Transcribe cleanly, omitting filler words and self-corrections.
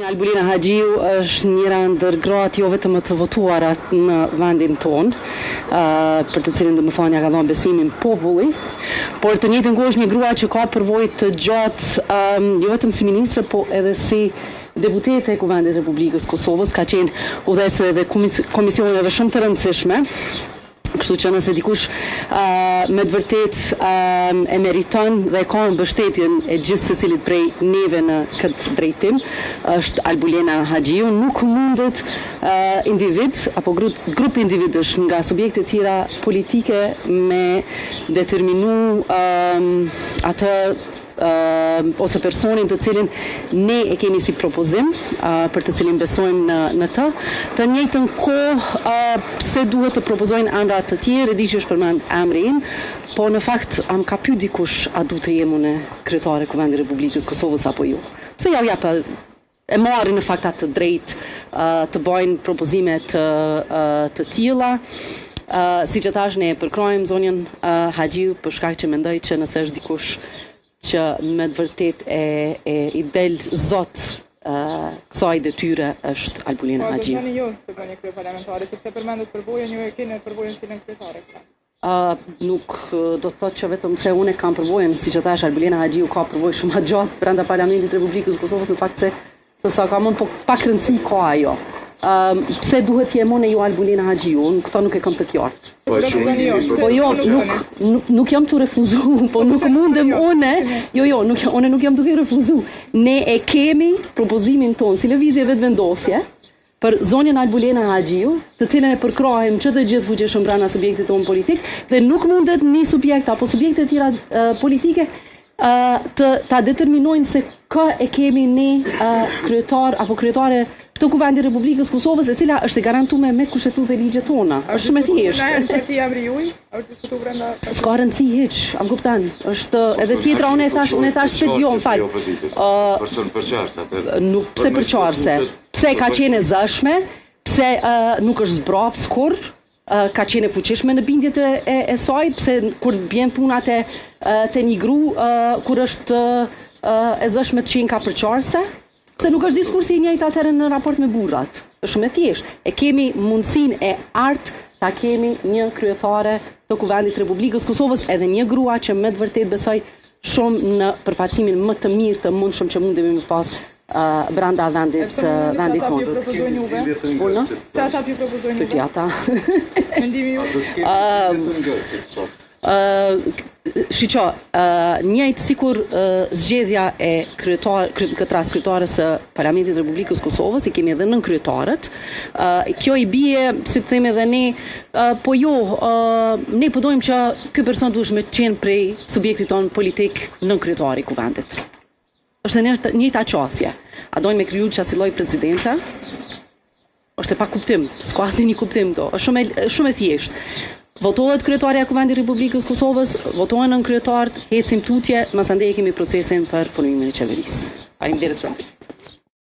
Albulina Haxhiu është njëra ndër gratë jo vetëm të votuara në vendin tonë, për të cilin domethënë ja ka dhënë besimin populli, por të njëjtën kohë është një grua që ka përvojë të gjatë jo vetëm si ministre, po edhe si deputete e Kuvendit Republikës Kosovës, ka qenë udhëheqëse edhe komisioneve shumë të rëndësishme. Kështu që nëse dikush me të vërtet e meriton dhe ka mbështetjen e gjithë secilit prej neve në këtë drejtim, është Albulina Haxhiu. Nuk mundet individ apo grup individësh nga subjekte tjera politike me determinu atë ose personin të cilin ne e kemi si propozim, për të cilin besojmë në të njëjtën kohë pse duhet të propozojnë emra të tjerë, e di që është përmend emri im, po në fakt am ka pyet dikush a du të jem unë kryetare Kuvendit Republikës Kosovës apo jo. Se ja u jap e marrin në fakt atë drejt të bëjnë propozime të tilla. Siç e thash, ne e përkrojmë zonjën Haxhiu për shkak që mendoj që nëse është dikush që me të vërtet i del zot kësaj detyre është Albulina Haxhiu. Po, do të jo të bëni kryeparlamentare, sepse përmendet përvojën, ju e keni përvojën si në kryetare. Nuk do të thotë që vetëm se unë kam përvojën, siç e thash, Albulina Haxhiu ka përvojë shumë më gjatë brenda Parlamentit Republikës Kosovës, në fakt se sa ka mund, po pak rëndësi ka ajo. Pse duhet jem unë ju Albulina Haxhiu, këto nuk e kam të qartë. Po jo, nuk jam të refuzu, po nuk mundem unë, unë nuk jam duke refuzu. Ne e kemi propozimin tonë si lëvizje vetëvendosje për zonjën Albulina Haxhiu, të cilën e përkrahim që të gjithë fuqishëm brenda subjektit tonë politik, dhe nuk mundet një subjekt apo subjekte tjera politike ta determinojnë se kë e kemi ne kryetar apo kryetare të Kuvendit Republikës Kosovës, e cila është e garantuar me kushtetutë dhe ligjet tona. Është shumë e thjeshtë. S'ka rëndësi hiç, am kupton. Është edhe tjetra, unë e thash s'pet jo, fal. Nuk pse përçarse. Pse ka qenë e zëshme, pse nuk është zbrap skur, ka qenë e fuqishme në bindjet e saj, pse kur bjen puna te një gru, kur është e zëshme të qenë ka përçarse. Se nuk është diskursi i njëjtë atëherë në raport me burrat. Është shumë e thjeshtë. E kemi mundësinë e artë ta kemi një kryetare të Kuvendit Republikës Kosovës, edhe një grua që me të vërtet besoj shumë në përfacimin më të mirë të mundshëm që mundemi me pas brenda vendit tonë. Sa ata ju propozojnë? Pyetja ata. Mendimi ju? Shiqo, njëjtë sikur zgjedhja e këtë rast kryetares së Parlamentit Republikës Kosovës, i kemi edhe nën kryetarët, kjo i bie, si të themi edhe ne, po jo, ne po dojmë që ky person duhet me qenë prej subjektit tonë politik nën kryetari i kuvendit. Është njëjta qasje. A dojmë me kriju që asiloj presidenta? Është e pa kuptim, s'ka asnjë kuptim do. Është shumë e thjeshtë. Votohet kryetaria e Kuvendit Republikës Kosovës, votohen nën kryetar, hecim tutje, masandej kemi procesin për formimin e qeverisë. Faleminderit shumë.